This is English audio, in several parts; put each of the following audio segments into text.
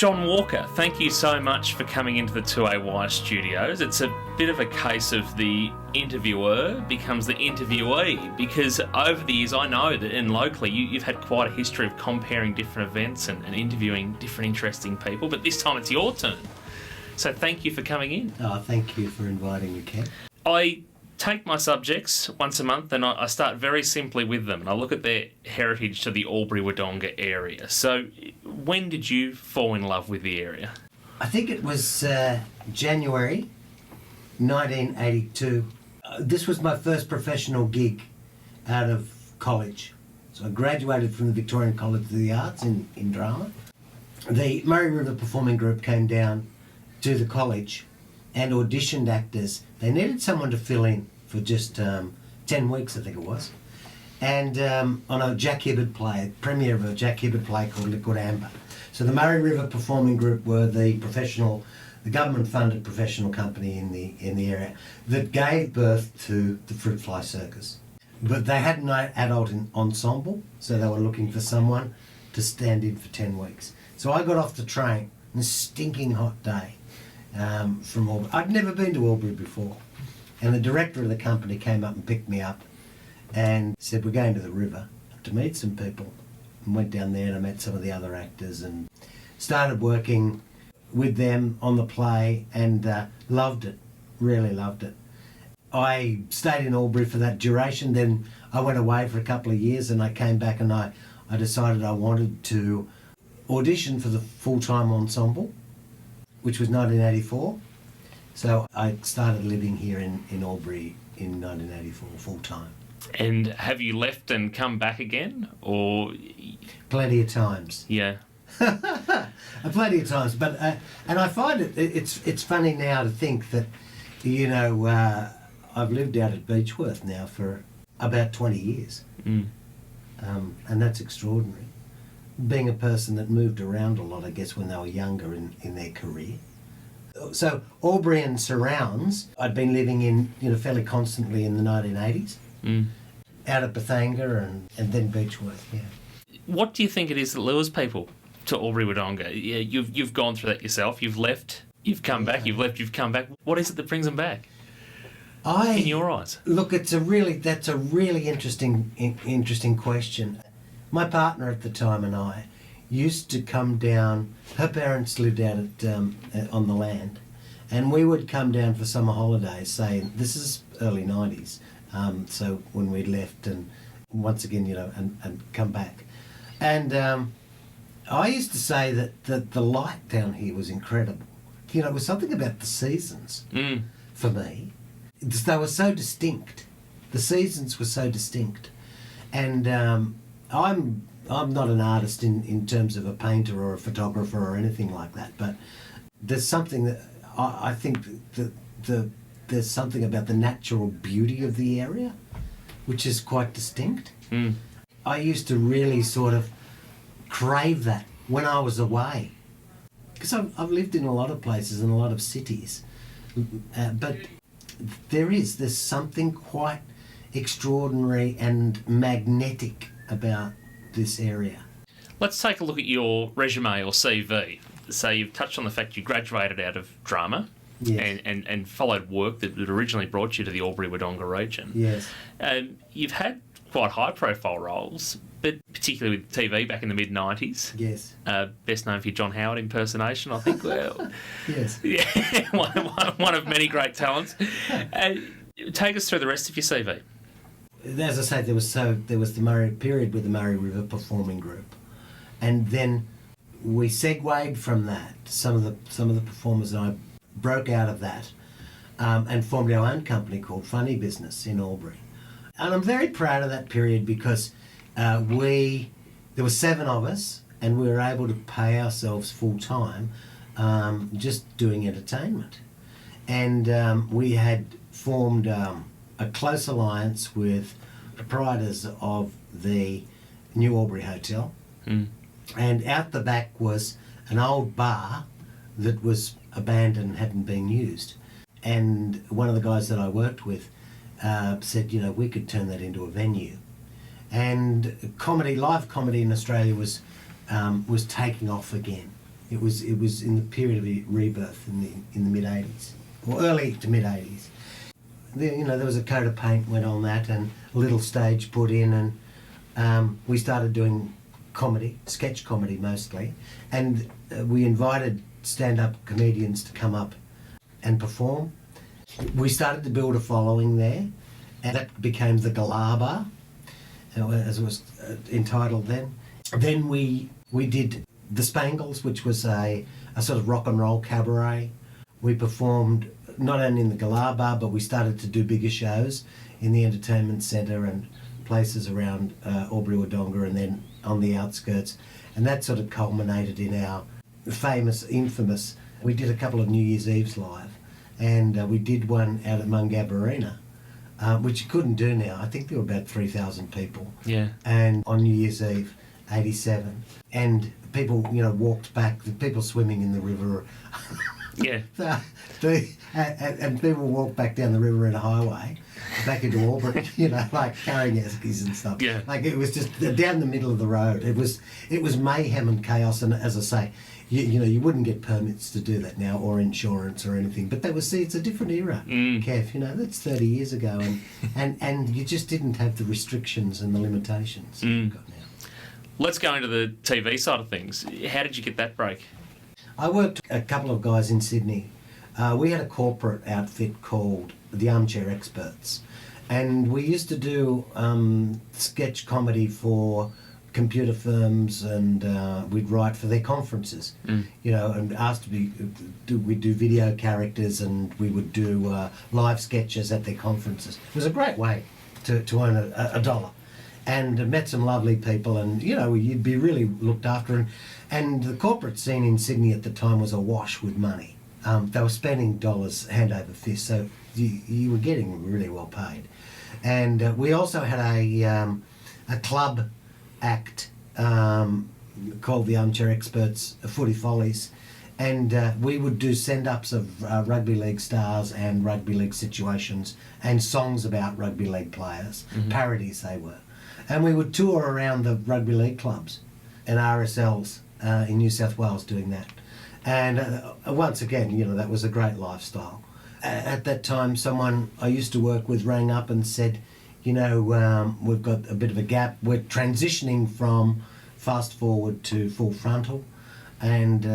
John Walker, thank you so much for coming into the 2AY studios. It's a bit of a case of the interviewer becomes the interviewee, because over the years I know that locally you've had quite a history of comparing different events and interviewing different interesting people, but this time it's your turn. So thank you for coming in. Oh, thank you for inviting me, Ken. I take my subjects once a month and I start very simply with them and I look at their heritage to the Albury-Wodonga area. So when did you fall in love with the area? I think it was January 1982. This was my first professional gig out of college. So I graduated from the Victorian College of the Arts in drama. The Murray River Performing Group came down to the college and auditioned actors. They needed someone to fill in for just 10 weeks, I think it was. And on a Jack Hibbard play, premiere of a Jack Hibbard play called Liquid Amber. So the Murray River Performing Group were the government-funded professional company in the area that gave birth to the Fruit Fly Circus. But they had no adult ensemble, so they were looking for someone to stand in for 10 weeks. So I got off the train on a stinking hot day from Albury. I'd never been to Albury before. And the director of the company came up and picked me up and said, we're going to the river to meet some people. And went down there and I met some of the other actors and started working with them on the play and loved it, really loved it. I stayed in Albury for that duration, then I went away for a couple of years and I came back and I decided I wanted to audition for the full-time ensemble, which was 1984. So I started living here in Albury in 1984 full-time. And have you left and come back again, or...? Plenty of times. Yeah. Plenty of times, but and I find it's funny now to think that, you know, I've lived out at Beechworth now for about 20 years. And that's extraordinary. Being a person that moved around a lot, I guess, when they were younger in their career. So Albury and surrounds, I'd been living in, you know, fairly constantly in the 1980s. Out at Bethanga and then Beechworth, yeah. What do you think it is that lures people to Albury-Wodonga? Yeah, you've gone through that yourself. You've left, you've come back, you've left, you've come back. What is it that brings them back? In your eyes? Look, that's a really interesting question. My partner at the time and I used to come down. Her parents lived out at on the land, and we would come down for summer holidays. Say, this is early 90s. So when we left and once again, you know, and come back. And I used to say that the light down here was incredible. You know, it was something about the seasons for me. They were so distinct. The seasons were so distinct. And I'm not an artist in terms of a painter or a photographer or anything like that, but there's something that I think that there's something about the natural beauty of the area which is quite distinct. I used to really sort of crave that when I was away, because I've lived in a lot of places and a lot of cities, but there's something quite extraordinary and magnetic about this area. Let's take a look at your resume or CV. So you've touched on the fact you graduated out of drama. Yes. And followed work that originally brought you to the Albury-Wodonga region. Yes. You've had quite high-profile roles, but particularly with TV back in the mid-90s. Yes. Best known for your John Howard impersonation, I think. Well, yes. Yeah, one of many great talents. Take us through the rest of your CV. As I say, there was the Murray period with the Murray River Performing Group, and then we segued from that. Some of the performers and I broke out of that and formed our own company called Funny Business in Albury. And I'm very proud of that period because there were 7 of us and we were able to pay ourselves full time just doing entertainment. And we had formed a close alliance with proprietors of the New Albury Hotel. And out the back was an old bar that was abandoned and hadn't been used. And one of the guys that I worked with said, you know, we could turn that into a venue. And live comedy in Australia was taking off again. It was in the period of rebirth in the mid '80s, or early to mid '80s. There was a coat of paint went on that, and a little stage put in, and we started doing comedy, sketch comedy mostly, and we invited stand-up comedians to come up and perform. We started to build a following there, and that became the Galaba, as it was entitled then. Then we did the Spangles, which was a sort of rock and roll cabaret. We performed not only in the Galaba, but we started to do bigger shows in the entertainment centre and places around Albury Wodonga, and then on the outskirts. And that sort of culminated in our infamous, we did a couple of New Year's Eves live, and we did one out at Mungabarina, which you couldn't do now. I think there were about 3,000 people. Yeah. And on New Year's Eve, 87. And people, walked back, the people swimming in the river. Yeah. And people walked back down the river in a highway, back into Albury, like carrying eskies and stuff. Yeah. Like it was just down the middle of the road. It was mayhem and chaos, and as I say, you wouldn't get permits to do that now, or insurance or anything. But it's a different era, Kev. That's 30 years ago, and you just didn't have the restrictions and the limitations you've got now. Let's go into the TV side of things. How did you get that break? I worked a couple of guys in Sydney. We had a corporate outfit called the Armchair Experts, and we used to do sketch comedy for computer firms, and we'd write for their conferences, and asked to we'd do video characters, and we would do live sketches at their conferences. It was a great way to earn a dollar, and met some lovely people, and you'd be really looked after, and the corporate scene in Sydney at the time was awash with money. They were spending dollars hand over fist, so you were getting really well paid. And we also had a club act called the Armchair Experts, Footy Follies, and we would do send-ups of rugby league stars and rugby league situations and songs about rugby league players, parodies they were. And we would tour around the rugby league clubs and RSLs in New South Wales doing that. And once again, that was a great lifestyle. At that time, someone I used to work with rang up and said, we've got a bit of a gap. We're transitioning from fast forward to full frontal, and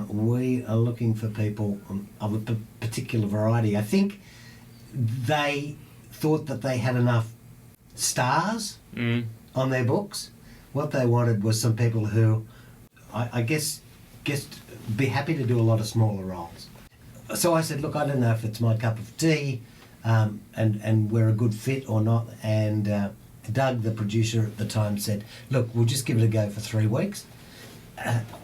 we are looking for people of a particular variety. I think they thought that they had enough stars on their books. What they wanted was some people who, I guess be happy to do a lot of smaller roles. So I said, look, I don't know if it's my cup of tea, and we're a good fit or not. And Doug, the producer at the time, said, look, we'll just give it a go for 3 weeks.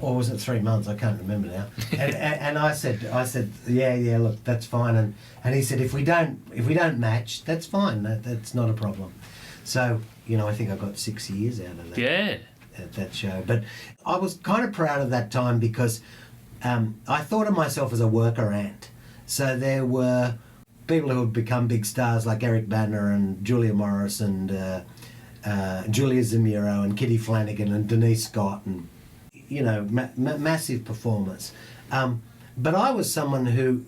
Or was it 3 months? I can't remember now. And I said, yeah, look, that's fine. And he said, if we don't match, that's fine. That's not a problem. So, I think I got 6 years out of that. Yeah. At that show. But I was kind of proud of that time because I thought of myself as a worker ant. So there were people who had become big stars like Eric Bana and Julia Morris and Julia Zamiro and Kitty Flanagan and Denise Scott and massive performers. But I was someone who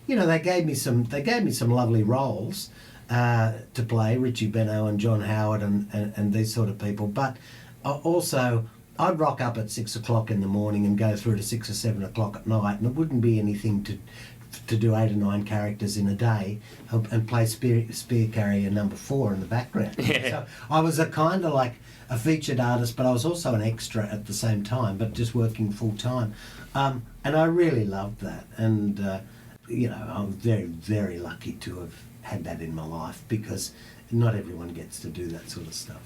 they gave me some lovely roles to play, Richie Benno and John Howard and these sort of people. But also, I'd rock up at 6 o'clock in the morning and go through to 6 or 7 o'clock at night, and it wouldn't be anything to do 8 or 9 characters in a day and play spear carrier number 4 in the background. Yeah. So I was a kind of like a featured artist, but I was also an extra at the same time, but just working full time. And I really loved that, and I'm very, very lucky to have had that in my life because not everyone gets to do that sort of stuff.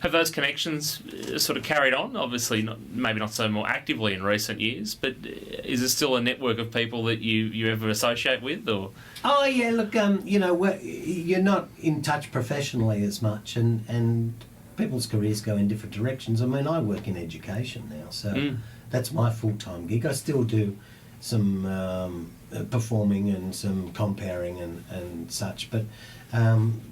Have those connections sort of carried on? Obviously, maybe not so more actively in recent years, but is there still a network of people that you ever associate with? Or? Oh yeah, look, you're not in touch professionally as much, and people's careers go in different directions. I mean, I work in education now, so that's my full-time gig. I still do some performing and some comparing and such, but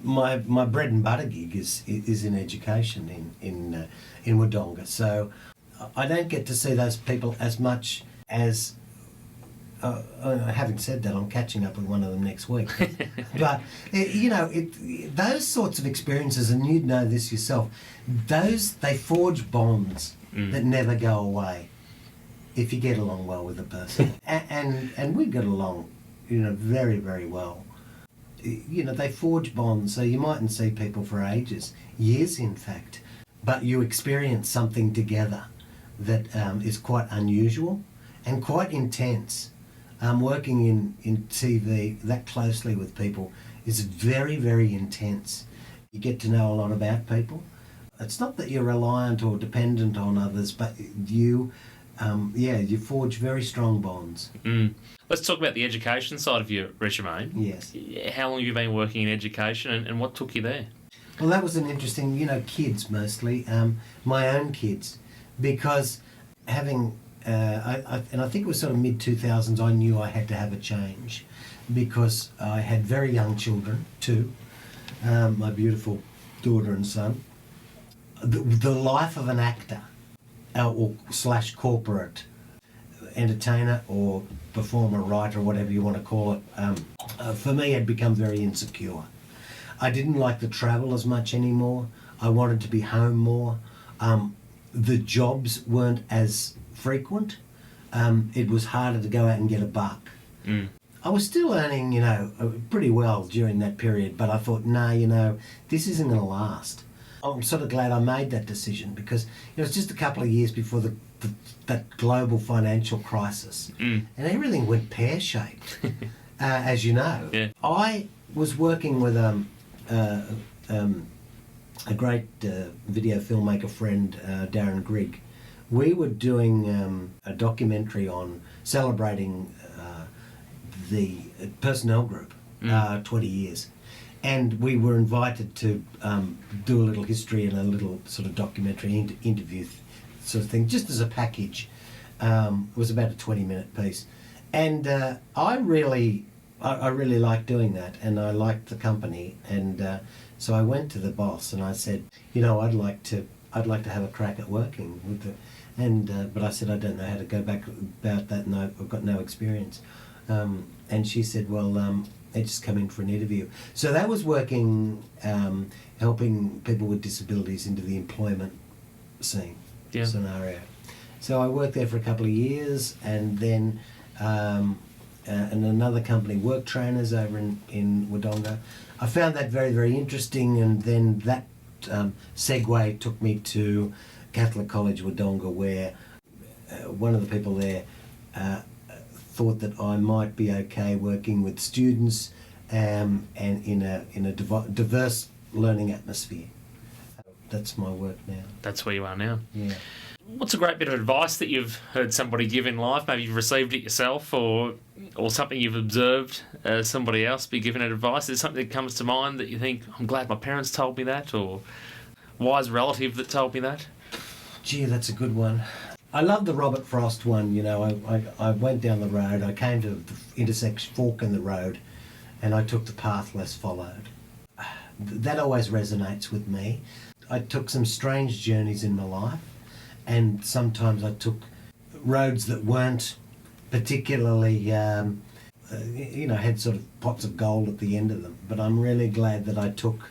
my bread and butter gig is in education in Wodonga. So I don't get to see those people as much as. Having said that, I'm catching up with one of them next week. But those sorts of experiences, and you'd know this yourself, they forge bonds that never go away if you get along well with a person. and we get along, very, very well. They forge bonds, so you mightn't see people for ages, years in fact, but you experience something together that is quite unusual and quite intense. Working in TV that closely with people is very, very intense. You get to know a lot about people. It's not that you're reliant or dependent on others, but you forge very strong bonds. Let's talk about the education side of your resume. Yes. How long have you been working in education, and what took you there? Well, that was an interesting, kids mostly, my own kids, because having... I think it was sort of mid-2000s, I knew I had to have a change because I had very young children too, my beautiful daughter and son. The life of an actor or / corporate entertainer or performer, writer, whatever you want to call it, for me had become very insecure. I didn't like the travel as much anymore. I wanted to be home more. The jobs weren't as frequent. It was harder to go out and get a buck. I was still earning, pretty well during that period, but I thought, this isn't going to last. I'm sort of glad I made that decision because it was just a couple of years before that global financial crisis, and everything went pear-shaped, as you know. Yeah. I was working with a great video filmmaker friend, Darren Grigg. We were doing a documentary on celebrating the personnel group, 20 years. And we were invited to do a little history and a little sort of documentary interview sort of thing, just as a package. It was about a 20-minute piece. And I really liked doing that, and I liked the company. And so I went to the boss and I said, I'd like to have a crack at working with the... but I said, I don't know how to go back about that, and I've got no experience. And she said, well, they just come in for an interview. So that was working, helping people with disabilities into the employment scene scenario. So I worked there for a couple of years, and then and another company, Work Trainers, over in Wodonga. I found that very, very interesting, and then that segue took me to Catholic College Wodonga, where one of the people there thought that I might be okay working with students and in a diverse learning atmosphere. That's my work now. That's where you are now. Yeah. What's a great bit of advice that you've heard somebody give in life? Maybe you've received it yourself, or something you've observed somebody else be given advice? Is something that comes to mind that you think, I'm glad my parents told me that, or wise relative that told me that? Gee, that's a good one. I love the Robert Frost one. I went down the road, I came to the intersection, fork in the road, and I took the path less followed. That always resonates with me. I took some strange journeys in my life, and sometimes I took roads that weren't particularly, had sort of pots of gold at the end of them. But I'm really glad that I took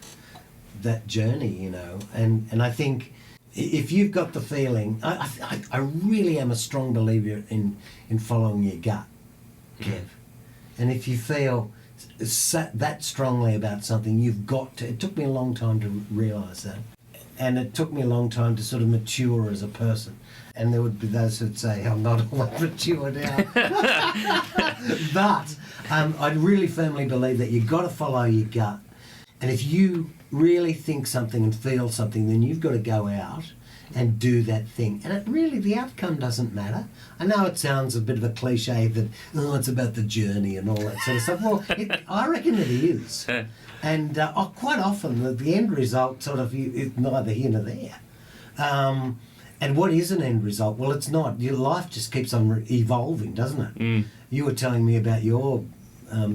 that journey, and I think if you've got the feeling, I really am a strong believer in following your gut, Kev. And if you feel that strongly about something, you've got to. It took me a long time to realise that. And it took me a long time to sort of mature as a person. And there would be those who'd say, I'm not all that mature now. But I really firmly believe that you've got to follow your gut. And if you really think something and feel something, then you've got to go out and do that thing. And the outcome doesn't matter. I know it sounds a bit of a cliche that, it's about the journey and all that sort of stuff. Well, I reckon it is. And quite often the end result sort of is neither here nor there. And what is an end result? Well, it's not. Your life just keeps on evolving, doesn't it? You were telling me about your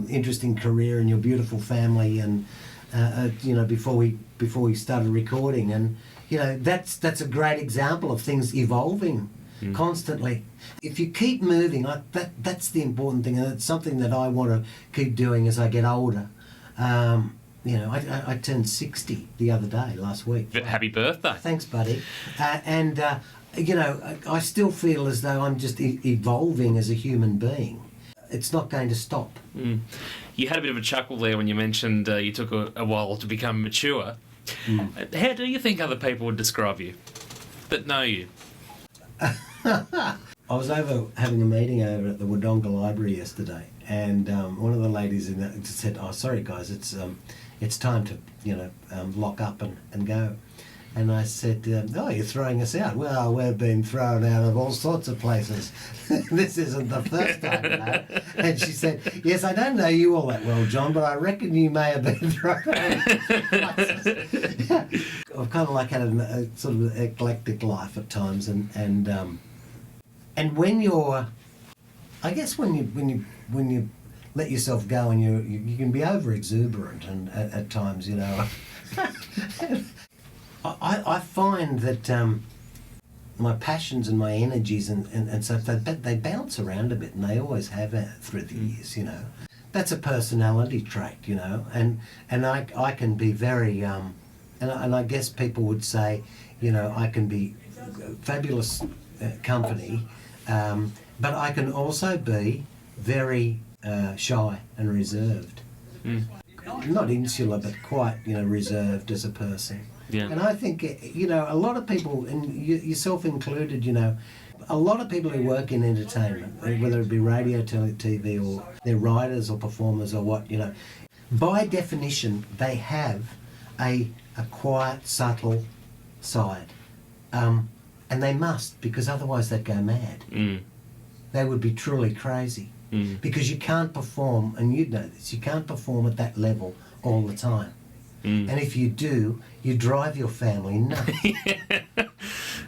interesting career and your beautiful family, and before we started recording, and that's a great example of things evolving constantly. If you keep moving, that's the important thing, and it's something that I want to keep doing as I get older. I turned 60 the other day, last week. Happy birthday. Thanks, buddy. I still feel as though I'm just evolving as a human being. It's not going to stop. You had a bit of a chuckle there when you mentioned you took a while to become mature. How do you think other people would describe you that know you? I was over having a meeting over at the Wodonga Library yesterday, and one of the ladies in that said, "Oh, sorry guys, it's time to lock up and go." And I said, "Oh, you're throwing us out." "Well, we've been thrown out of all sorts of places. This isn't the first time." And she said, "Yes, I don't know you all that well, John, but I reckon you may have been thrown out of places." I've kind of like had a sort of eclectic life at times, and when you're, I guess when you let yourself go, and you can be over exuberant, and at times, I find that my passions and my energies and so they bounce around a bit, and they always have through the years. That's a personality trait, and I can be very and I guess people would say, I can be fabulous company, but I can also be very shy and reserved. Not insular, but quite reserved as a person. Yeah. And I think a lot of people, and yourself included, a lot of people who work in entertainment, whether it be radio, TV, or they're writers or performers or what, by definition they have a quiet, subtle side, and they must, because otherwise they'd go mad. They would be truly crazy, because you can't perform, and you'd know this, you can't perform at that level all the time. And if you do, you drive your family nuts.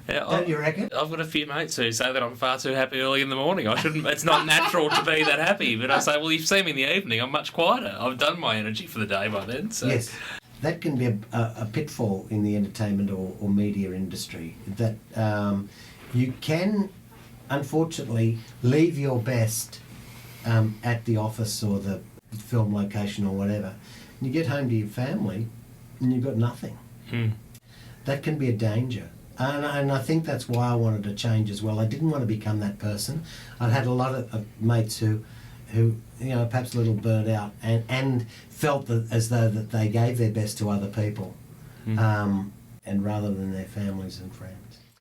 Don't you reckon? I've got a few mates who say that I'm far too happy early in the morning. It's not natural to be that happy. But I say, well, you've seen me in the evening. I'm much quieter. I've done my energy for the day by then. So. Yes, that can be a pitfall in the entertainment or media industry. That you can, unfortunately, leave your best at the office or the film location or whatever. You get home to your family and you've got nothing. That can be a danger. And I think that's why I wanted to change as well. I didn't want to become that person. I'd had a lot of mates who perhaps a little burnt out and felt as though that they gave their best to other people, and rather than their families and friends.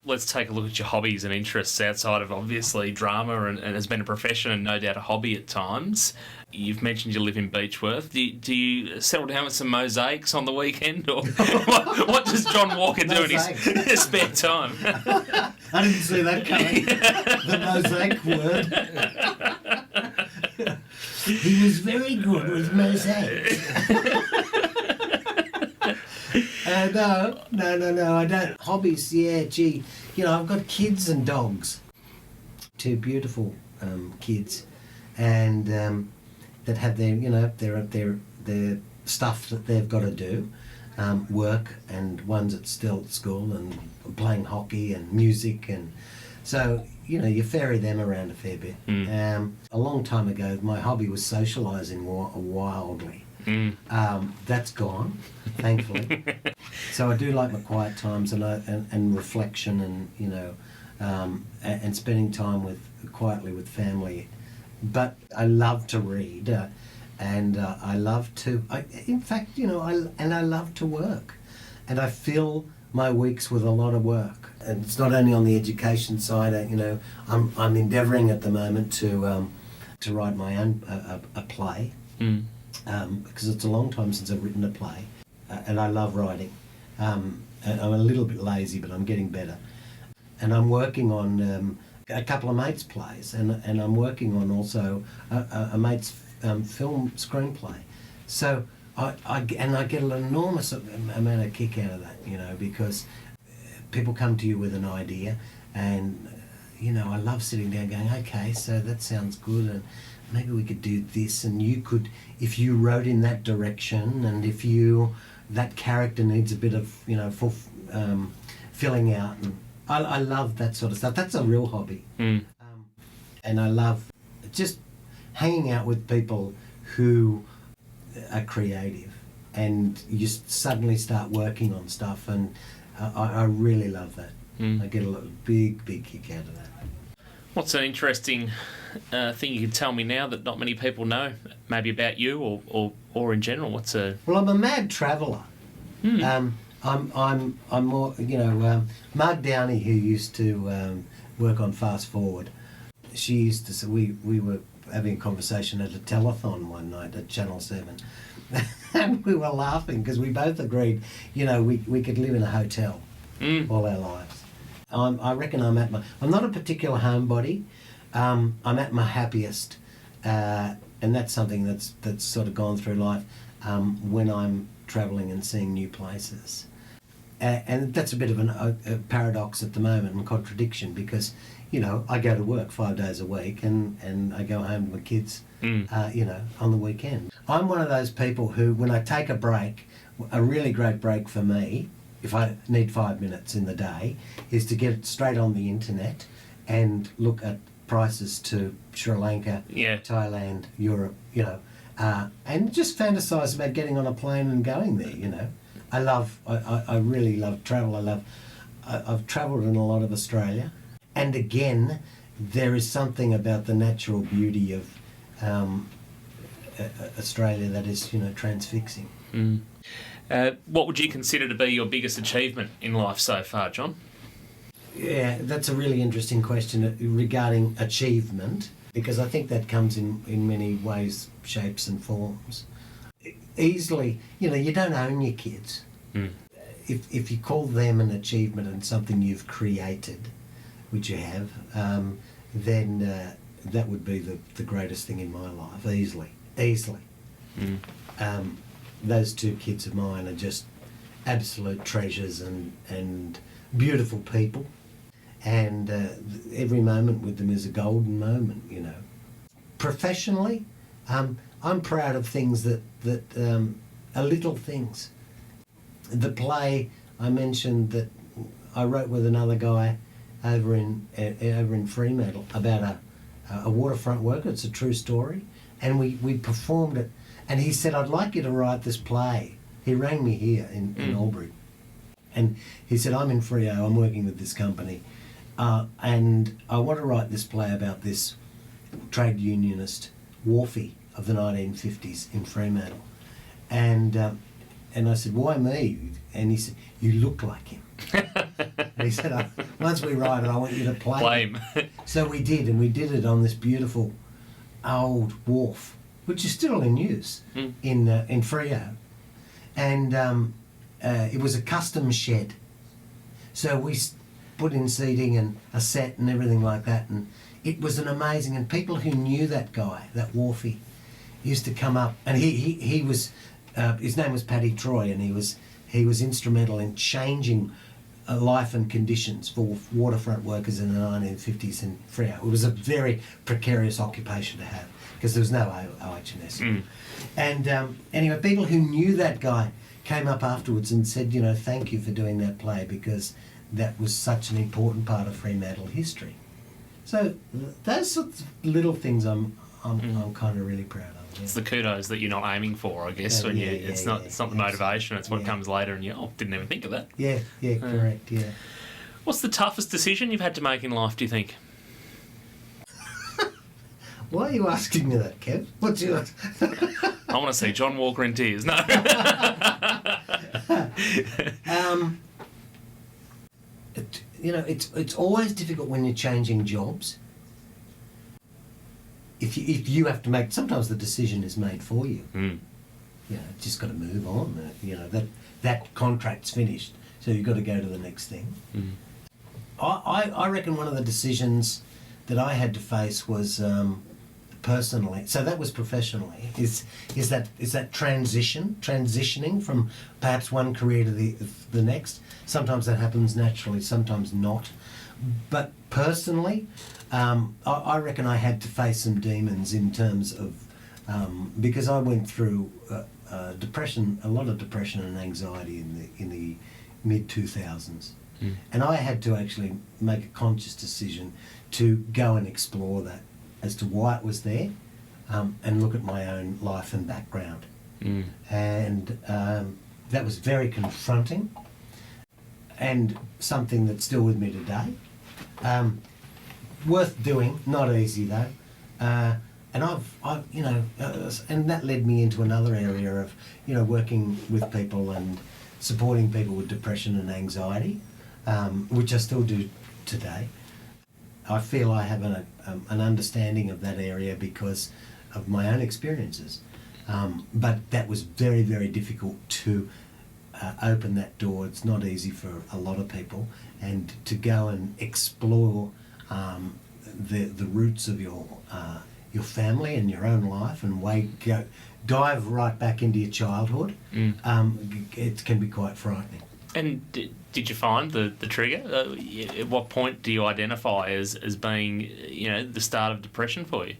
Let's take a look at your hobbies and interests outside of, obviously, drama and has been a profession and no doubt a hobby at times. You've mentioned you live in Beechworth. Do you settle down with some mosaics on the weekend? Or what does John Walker do in his spare time? I didn't see that coming. The mosaic word. He was very good with mosaics. No, I don't. Hobbies, yeah, gee. I've got kids and dogs. Two beautiful kids, and that have their stuff that they've got to do, work, and one's still at school and playing hockey and music, and so you ferry them around a fair bit. A long time ago, my hobby was socialising wildly. That's gone, thankfully. So I do like my quiet times and reflection and spending time quietly with family. But I love to read, and I love to. I love to work, and I fill my weeks with a lot of work. And it's not only on the education side. I'm endeavouring at the moment to write my own a play. Because it's a long time since I've written a play, and I love writing. And I'm a little bit lazy, but I'm getting better. And I'm working on a couple of mates' plays, and I'm working on also a mate's film screenplay. So I get an enormous amount of kick out of that, because people come to you with an idea, and I love sitting down going, okay, so that sounds good, and maybe we could do this, and you could, if you wrote in that direction, and if that character needs a bit of, filling out. And I love that sort of stuff. That's a real hobby. And I love just hanging out with people who are creative, and you suddenly start working on stuff, and I really love that. I get a big kick out of that. What's an interesting thing you can tell me now that not many people know, maybe about you or in general? Well, I'm a mad traveller. I'm more, Mark Downey, who used to work on Fast Forward, she used to say, we were having a conversation at a telethon one night at Channel 7, and we were laughing because we both agreed, we could live in a hotel all our lives. I reckon I'm not a particular homebody. I'm at my happiest, and that's something that's sort of gone through life when I'm travelling and seeing new places. And that's a bit of a paradox at the moment and contradiction, because, I go to work 5 days a week and I go home to my kids, on the weekend. I'm one of those people who, when I take a break, a really great break for me, if I need 5 minutes in the day, is to get straight on the internet and look at prices to Sri Lanka, Thailand, Europe, and just fantasise about getting on a plane and going there, I really love travel. I've travelled in a lot of Australia, and again, there is something about the natural beauty of Australia that is, transfixing. What would you consider to be your biggest achievement in life so far, John? Yeah, that's a really interesting question regarding achievement, because I think that comes in many ways, shapes and forms. Easily, you don't own your kids. If you call them an achievement and something you've created, which you have, then that would be the greatest thing in my life, easily. Those two kids of mine are just absolute treasures and beautiful people, and every moment with them is a golden moment, Professionally, I'm proud of things that are little things. The play I mentioned that I wrote with another guy over in Fremantle about a waterfront worker. It's a true story, and we performed it. And he said, "I'd like you to write this play." He rang me here in Albury, and he said, "I'm in Freo. I'm working with this company, and I want to write this play about this trade unionist wharfie of the 1950s in Fremantle." And I said, "Why me?" And he said, "You look like him." And he said, "Once we write it, I want you to play him." So we did, and we did it on this beautiful old wharf, which is still in use in Freo. And it was a custom shed. So we put in seating and a set and everything like that, and it was an amazing, and people who knew that guy, that wharfie, used to come up, and he was, his name was Paddy Troy, and he was instrumental in changing life and conditions for waterfront workers in the 1950s in Freo. It was a very precarious occupation to have, because there was no OH&S. And anyway, people who knew that guy came up afterwards and said, "Thank you for doing that play, because that was such an important part of Fremantle history." So those sorts of little things I'm kind of really proud of. Yeah. It's the kudos that you're not aiming for, I guess. It's not the motivation. It's what comes later, and you didn't even think of that. Yeah, correct. Yeah. What's the toughest decision you've had to make in life, do you think? Why are you asking me that, Kev? What's yours? I want to see John Walker in tears. No. It's always difficult when you're changing jobs. If you have to make, sometimes the decision is made for you. Just got to move on. That contract's finished, so you've got to go to the next thing. I reckon one of the decisions that I had to face was personally. So that was professionally. Is that transitioning from perhaps one career to the next? Sometimes that happens naturally, sometimes not. But personally, I reckon I had to face some demons in terms of because I went through depression, a lot of depression and anxiety in the mid 2000s, and I had to actually make a conscious decision to go and explore that as to why it was there, and look at my own life and background, and that was very confronting, and something that's still with me today. Worth doing, not easy though. And I've and that led me into another area of, working with people and supporting people with depression and anxiety, which I still do today. I feel I have an understanding of that area because of my own experiences. But that was very, very difficult to open that door. It's not easy for a lot of people, and to go and explore the roots of your family and your own life, and dive right back into your childhood. It can be quite frightening. And did you find the trigger? At what point do you identify as being the start of depression for you?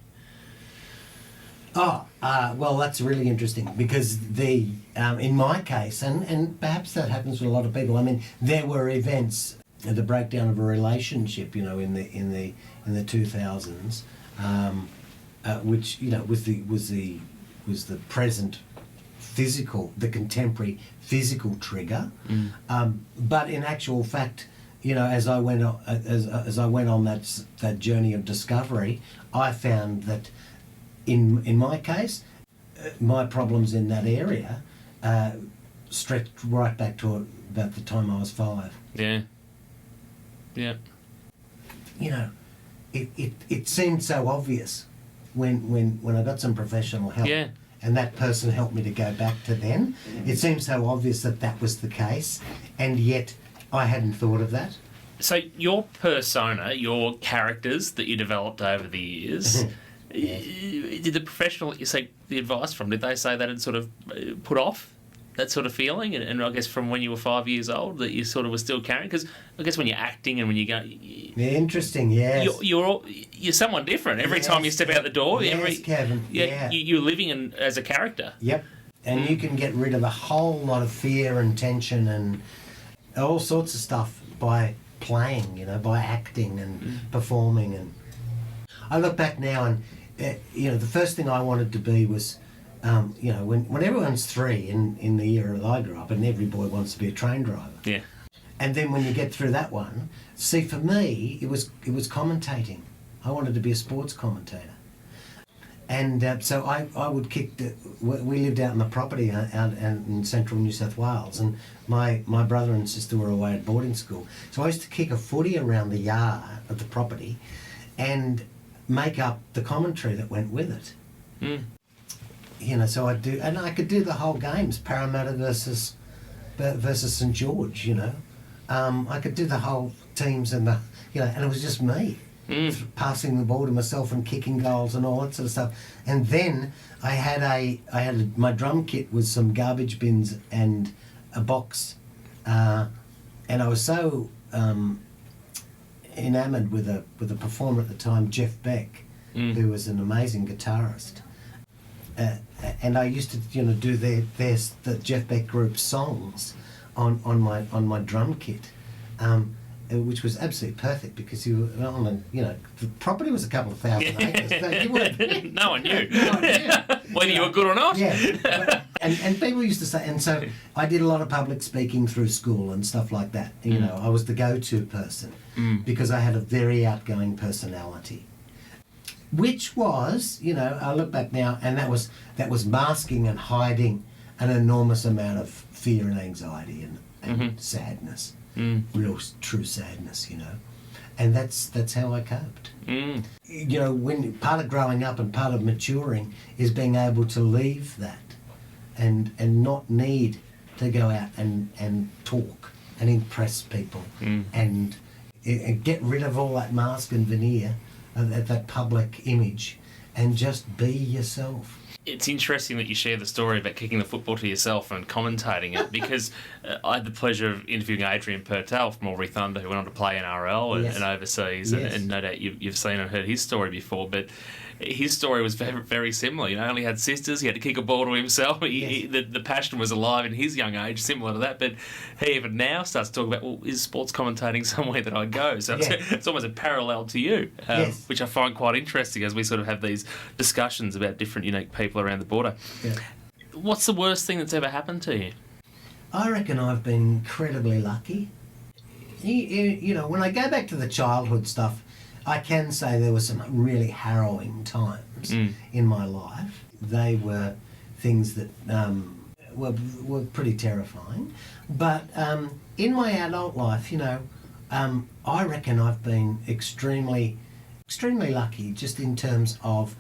Well, that's really interesting because in my case, and perhaps that happens with a lot of people. I mean, there were events, the breakdown of a relationship, in the 2000s, which was the present the contemporary physical trigger. But in actual fact, as I went on, as I went on that journey of discovery, I found that in my case, my problems in that area stretched right back to about the time I was 5. Yeah. It seemed so obvious when I got some professional help. Yeah. And that person helped me to go back to then. It seemed so obvious that was the case, and yet I hadn't thought of that. So your persona, your characters that you developed over the years, did the professional you say the advice from? Did they say that it sort of put off that sort of feeling? And I guess from when you were 5 years old that you sort of were still carrying? Because I guess when you're acting and when you go, interesting, yes, you're someone different every time you step out the door. Yes, Kevin. Yeah. You're living as a character. Yep, and you can get rid of a whole lot of fear and tension and all sorts of stuff by playing, by acting and performing. And I look back now, and the first thing I wanted to be was. When everyone's 3 in the era that I grew up, and every boy wants to be a train driver. Yeah. And then when you get through that one, see, for me, it was commentating. I wanted to be a sports commentator. And so I would kick we lived out in the property out in central New South Wales, and my brother and sister were away at boarding school. So I used to kick a footy around the yard of the property and make up the commentary that went with it. So I could do the whole games, Parramatta versus St George. I could do the whole teams and and it was just me passing the ball to myself and kicking goals and all that sort of stuff. And then I had my drum kit with some garbage bins and a box, and I was so enamoured with a performer at the time, Jeff Beck, who was an amazing guitarist. And I used to, do the Jeff Beck group songs on my drum kit, which was absolutely perfect because you were on the property was a couple of thousand acres. So no one knew. Whether you were good or not. Yeah, and people used to say, and so I did a lot of public speaking through school and stuff like that. I was the go-to person because I had a very outgoing personality. Which was, I look back now, and that was masking and hiding an enormous amount of fear and anxiety and sadness, real true sadness, and that's how I coped. When part of growing up and part of maturing is being able to leave that, and not need to go out and talk and impress people and get rid of all that mask and veneer. That public image, and just be yourself. It's interesting that you share the story about kicking the football to yourself and commentating it, because I had the pleasure of interviewing Adrian Pertel from Albury Thunder, who went on to play NRL Yes. and overseas, Yes. and no doubt you've seen and heard his story before, but his story was very, very similar. You know, only had sisters, he had to kick a ball to himself. The passion was alive in his young age, similar to that, but he even now starts to talk about, well, is sports commentating somewhere that I go? So it's almost a parallel to you, Yes. which I find quite interesting as we sort of have these discussions about different unique people around the border. Yeah. What's the worst thing that's ever happened to you? I reckon I've been incredibly lucky. You know, when I go back to the childhood stuff, I can say there were some really harrowing times in my life. They were things that were pretty terrifying. But in my adult life, you know, I reckon I've been extremely lucky, just in terms of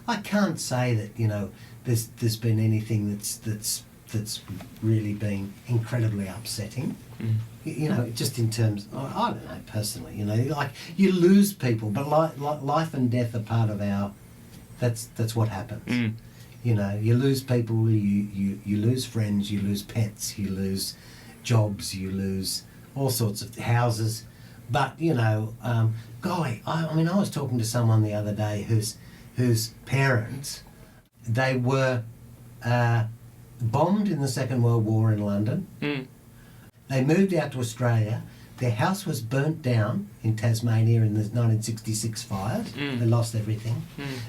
I can't say that, you know, there's been anything that's really been incredibly upsetting. You know, just in terms, I don't know, personally, you know, like, you lose people, but life and death are part of that's what happens. You know, you lose people, you lose friends, you lose pets, you lose jobs, you lose all sorts of houses. But, you know, golly, I mean, I was talking to someone the other day whose parents, they were bombed in the Second World War in London. They moved out to Australia. Their house was burnt down in Tasmania in the 1966 fires. They lost everything.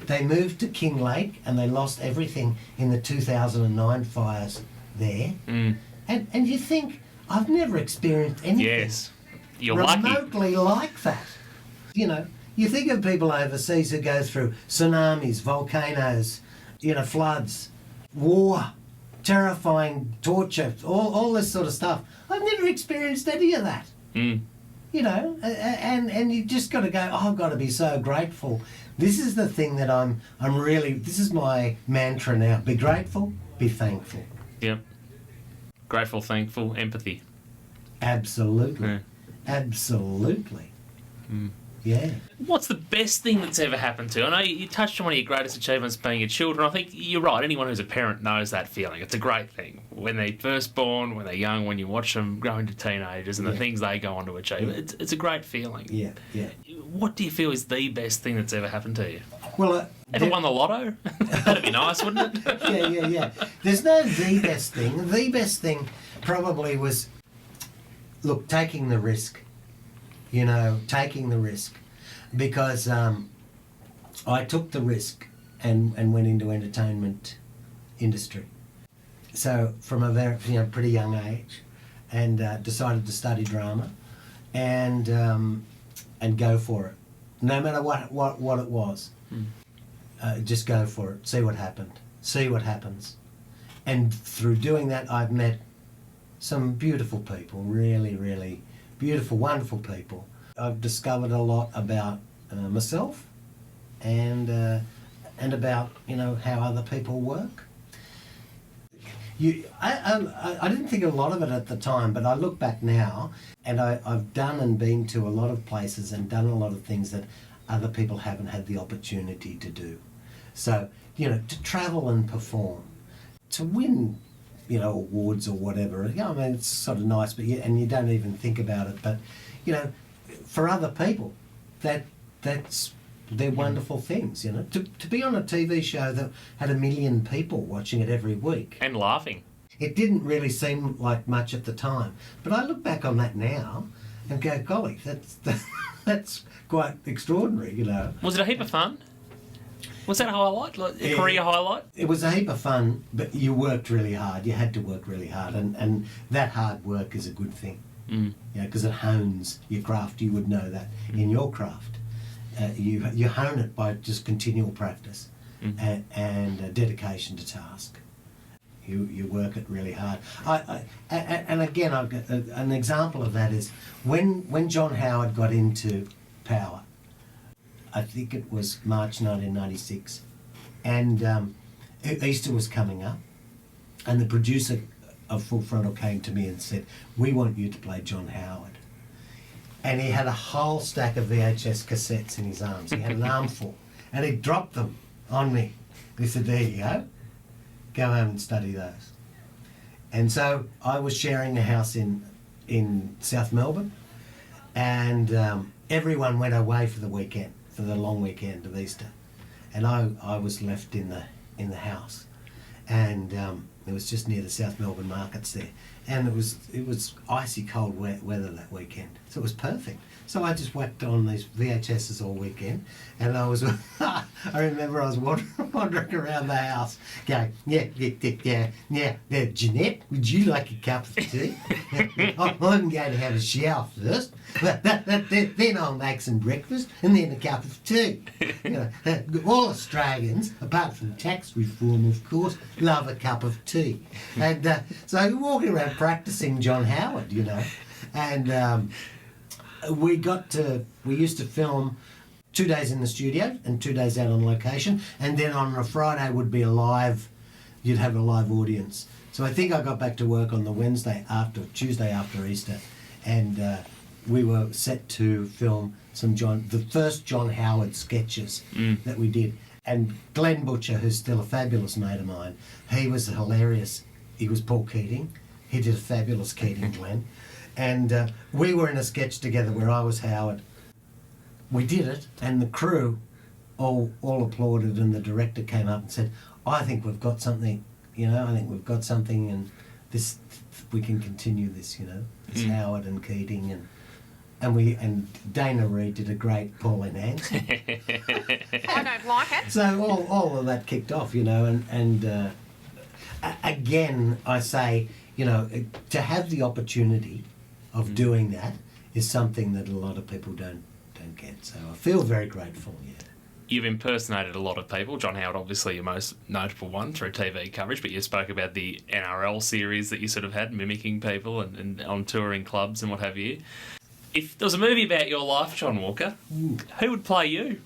They moved to Kinglake and they lost everything in the 2009 fires there. And you think, I've never experienced anything Yes. You're lucky. remotely like that. You know, you think of people overseas who go through tsunamis, volcanoes, you know, floods, war, terrifying torture, all this sort of stuff. I've never experienced any of that. You know, and you just got to go, oh, I've got to be so grateful. This is the thing that I'm really, this is my mantra now. Be grateful, be thankful. Yep. Grateful, thankful, empathy. Absolutely. Yeah. Absolutely. Yeah. What's the best thing that's ever happened to you? I know you touched on one of your greatest achievements being your children. I think you're right. Anyone who's a parent knows that feeling. It's a great thing. When they're first born, when they're young, when you watch them grow into teenagers and the things they go on to achieve. It's a great feeling. Yeah, yeah. What do you feel is the best thing that's ever happened to you? Well, Ever won the lotto? That'd be nice, wouldn't it? yeah. There's no the best thing. The best thing probably was, look, taking the risk. You know, taking the risk. Because I took the risk and went into entertainment industry. So from a very, pretty young age, and decided to study drama and go for it. No matter what it was. Just go for it. See what happened. See what happens. And through doing that, I've met some beautiful people, really, really beautiful, wonderful people. I've discovered a lot about myself and about, you know, how other people work. I didn't think a lot of it at the time, but I look back now and I've done and been to a lot of places and done a lot of things that other people haven't had the opportunity to do. So, you know, to travel and perform, to win, you know, awards or whatever. Yeah, I mean, it's sort of nice, but and you don't even think about it. But, you know, for other people, they're wonderful things, you know. To be on a TV show that had 1 million people watching it every week. And laughing. It didn't really seem like much at the time. But I look back on that now and go, golly, that's quite extraordinary, you know. Was it a heap of fun? Was that a highlight? Like a career highlight? It was a heap of fun, but you worked really hard. You had to work really hard, and that hard work is a good thing. Yeah, because it hones your craft. You would know that in your craft. You hone it by just continual practice and dedication to task. You work it really hard. And again, I've got an example of that is when John Howard got into power. I think it was March 1996, and Easter was coming up, and the producer of Full Frontal came to me and said, "We want you to play John Howard." And he had a whole stack of VHS cassettes in his arms. He had an armful. and he dropped them on me. He said, there you go home and study those. And so I was sharing a house in South Melbourne, and everyone went away for the weekend, for the long weekend of Easter, and I was left in the house, and it was just near the South Melbourne markets there, and it was icy cold weather that weekend, so it was perfect. So I just whacked on these VHSs all weekend, and I was I remember I was wandering around the house going, yeah, Jeanette, would you like a cup of tea? I'm going to have a shower first, then I'll make some breakfast, and then a cup of tea. You know, all Australians, apart from tax reform, of course, love a cup of tea. And so walking around practicing John Howard, you know, and we used to film 2 days in the studio and 2 days out on location, and then on a Friday would be you'd have a live audience. So I think I got back to work on the Tuesday after Easter, and we were set to film the first John Howard sketches that we did. And Glenn Butcher, who's still a fabulous mate of mine, he was hilarious. He was Paul Keating. He did a fabulous Keating, Glenn. And we were in a sketch together where I was Howard. We did it, and the crew all applauded, and the director came up and said, I think we've got something, you know, and we can continue this, you know. It's Howard and Keating, and Dana Reed did a great Pauline Hanks. I don't like it. So all of that kicked off, you know, and again, I say, you know, to have the opportunity of doing that is something that a lot of people don't get. So I feel very grateful, yeah. You've impersonated a lot of people. John Howard, obviously your most notable one through TV coverage, but you spoke about the NRL series that you sort of had, mimicking people and on touring clubs and what have you. If there was a movie about your life, John Walker, who would play you?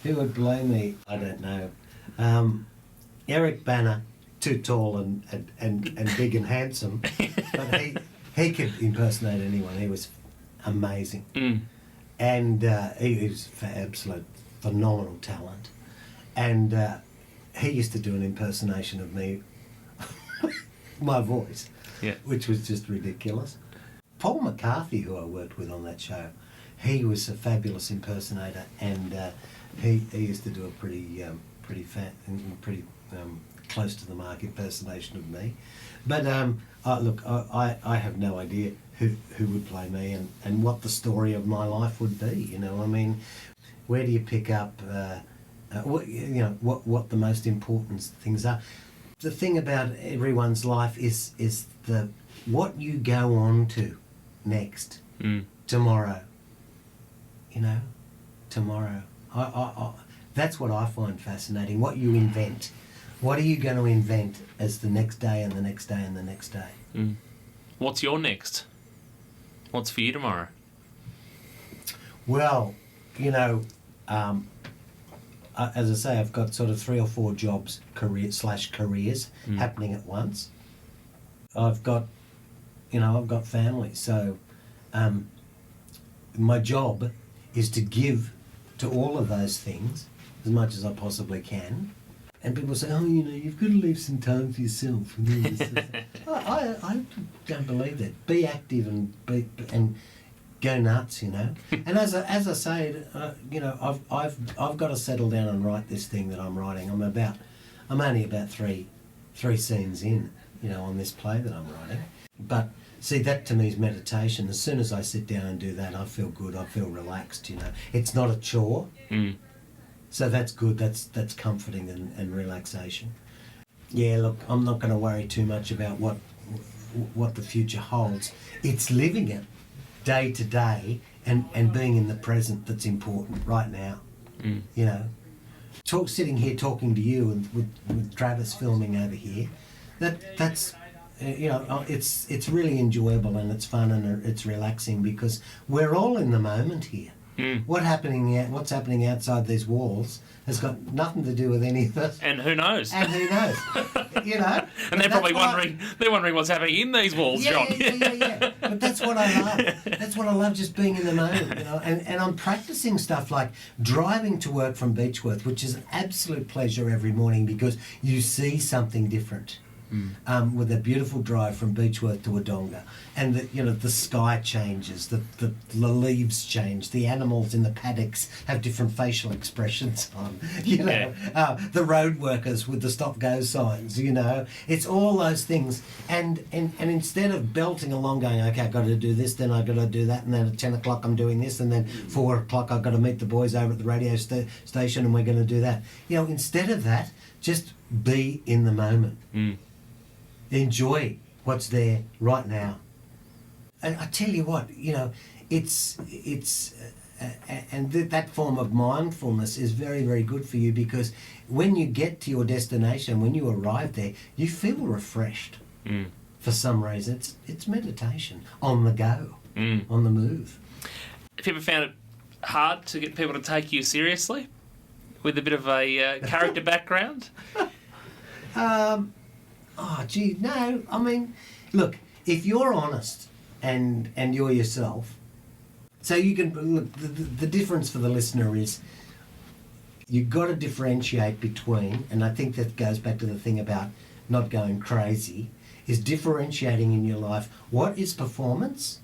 Who would play me? I don't know. Eric Banner, too tall and big and handsome, but he could impersonate anyone. He was amazing, and he was absolute phenomenal talent. And he used to do an impersonation of me, my voice, which was just ridiculous. Paul McCarthy, who I worked with on that show, he was a fabulous impersonator, and he used to do a pretty close to the mark impersonation of me. But look, I have no idea who would play me and what the story of my life would be. You know, I mean, where do you pick up? What the most important things are. The thing about everyone's life is what you go on to next tomorrow. You know, tomorrow. That's what I find fascinating. What you invent. What are you going to invent as the next day and the next day and the next day? What's your next? What's for you tomorrow? Well, you know, as I say, I've got sort of 3 or 4 jobs, careers happening at once. I've got family, so my job is to give to all of those things as much as I possibly can. And people say, oh, you know, you've got to leave some time for yourself. I don't believe that. Be active and go nuts, you know. And as I say, you know, I've got to settle down and write this thing that I'm writing. I'm only about three scenes in, you know, on this play that I'm writing. But see, that to me is meditation. As soon as I sit down and do that, I feel good. I feel relaxed, you know. It's not a chore. So that's good. That's comforting and relaxation. Yeah, look, I'm not going to worry too much about what the future holds. It's living it day to day and being in the present that's important right now. You know, sitting here talking to you and with Travis filming over here, that's you know, it's really enjoyable and it's fun and it's relaxing because we're all in the moment here. What's happening outside these walls has got nothing to do with any of us. And who knows? You know. And they're probably wondering what's happening in these walls, John. Yeah. But that's what I love. That's what I love, just being in the moment, you know. And I'm practicing stuff like driving to work from Beechworth, which is an absolute pleasure every morning because you see something different. With a beautiful drive from Beechworth to Wodonga, and the sky changes, the leaves change, the animals in the paddocks have different facial expressions on, the road workers with the stop-go signs, it's all those things, and instead of belting along going, okay, I've got to do this, then I've got to do that, and then at 10 o'clock I'm doing this, and then 4 o'clock I've got to meet the boys over at the radio station and we're going to do that. Instead of that, just be in the moment. Enjoy what's there right now. And I tell you what, that form of mindfulness is very, very good for you because when you get to your destination, when you arrive there, you feel refreshed for some reason. It's meditation on the go, on the move. Have you ever found it hard to get people to take you seriously with a bit of a character background? Oh, gee, no. I mean, look, if you're honest and you're yourself, so you can, look, the difference for the listener is you've got to differentiate between, and I think that goes back to the thing about not going crazy, is differentiating in your life what is performance,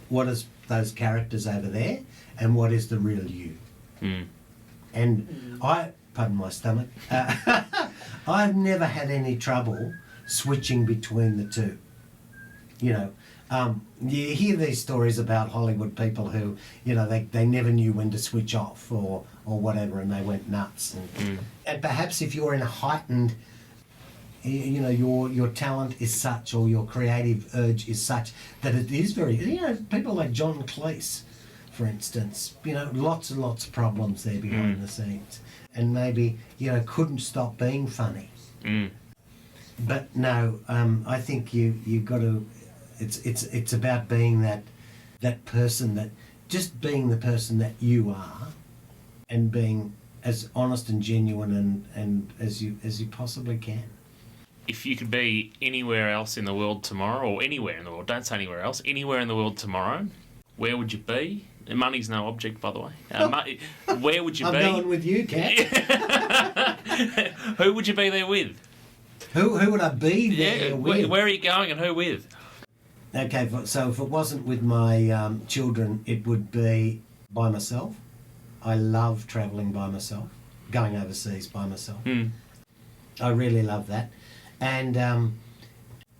what is those characters over there, and what is the real you. And pardon my stomach, I've never had any trouble switching between the two. You hear these stories about Hollywood people who, they never knew when to switch off or whatever, and they went nuts. And perhaps if you're in a heightened, your talent is such, or your creative urge is such, that it is very, people like John Cleese, for instance, lots and lots of problems there behind the scenes. And maybe, couldn't stop being funny. But no, I think you got to, it's about being that person, just being the person that you are, and being as honest and genuine and as you possibly can. If you could be anywhere else in the world tomorrow, or anywhere in the world, don't say anywhere else, anywhere in the world tomorrow, where would you be? And money's no object, by the way. Where would you be? I'm going with you, Kat. Who would you be there with? Who would I be there with? Where are you going and who with? Okay, so if it wasn't with my children, it would be by myself. I love travelling by myself, going overseas by myself. I really love that. And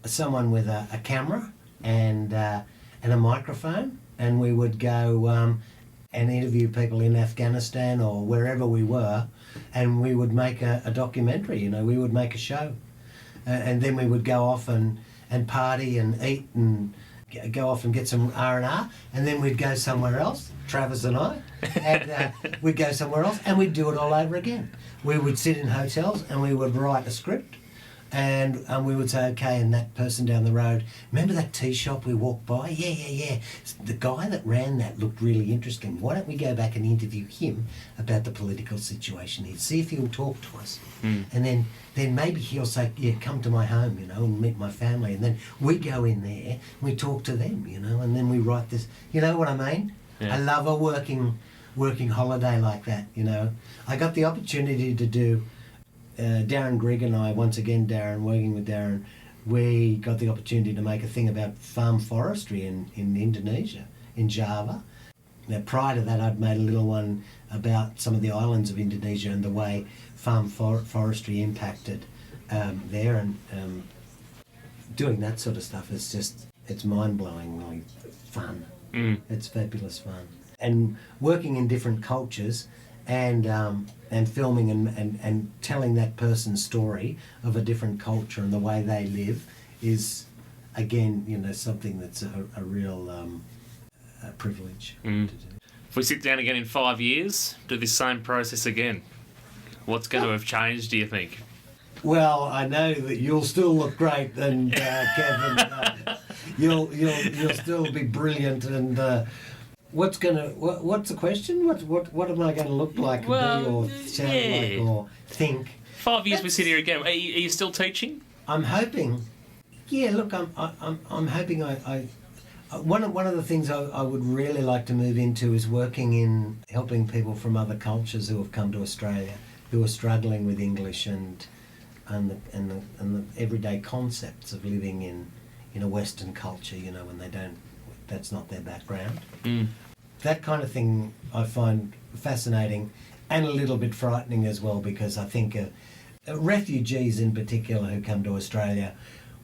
someone with a camera and a microphone, and we would go and interview people in Afghanistan or wherever we were, and we would make a documentary, we would make a show. And then we would go off and party and eat and go off and get some R&R, and then we'd go somewhere else, Travis and I, and we'd go somewhere else and we'd do it all over again. We would sit in hotels and we would write a script, and we would say, okay, and that person down the road, remember that tea shop we walked by? Yeah. The guy that ran that looked really interesting. Why don't we go back and interview him about the political situation here, see if he'll talk to us. And then maybe he'll say, yeah, come to my home, and meet my family. And then we go in there, we talk to them, and then we write this. You know what I mean? Yeah. I love a working holiday like that, I got the opportunity to do, Darren Grigg and I, once again, working with Darren, we got the opportunity to make a thing about farm forestry in Indonesia, in Java. Now, prior to that, I'd made a little one about some of the islands of Indonesia and the way farm forestry impacted there, and doing that sort of stuff is it's mind-blowingly fun. It's fabulous fun. And working in different cultures and filming and telling that person's story of a different culture and the way they live is, again, something that's a real privilege to do. If we sit down again in 5 years, do this same process again, what's going to have changed, do you think? Well, I know that you'll still look great, and Kevin, you'll still be brilliant, and What's the question? What am I going to look like, Well, be, or sound like, or think? 5 years we sit here again. Are you still teaching? I'm hoping. Yeah, look, I'm hoping one of the things I would really like to move into is working in helping people from other cultures who have come to Australia, who are struggling with English and the everyday concepts of living in a Western culture. You know, when that's not their background. That kind of thing I find fascinating and a little bit frightening as well, because I think refugees in particular who come to Australia,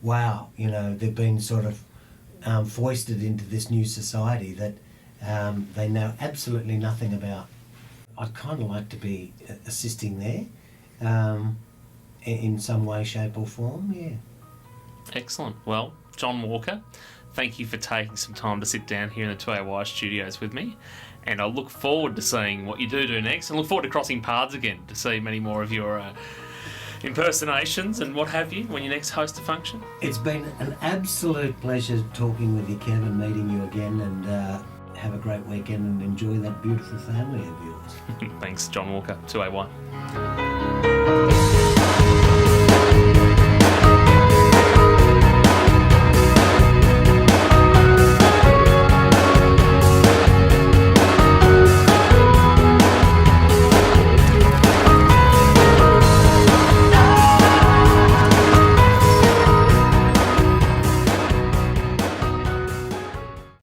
wow, you know, they've been sort of foisted into this new society that they know absolutely nothing about. I'd kind of like to be assisting there in some way, shape or form, yeah. Excellent. Well, John Walker, thank you for taking some time to sit down here in the 2AY studios with me. And I look forward to seeing what you do next, and look forward to crossing paths again to see many more of your impersonations and what have you when you next host a function. It's been an absolute pleasure talking with you, Kevin, meeting you again, and have a great weekend and enjoy that beautiful family of yours. Thanks, John Walker, 2AY.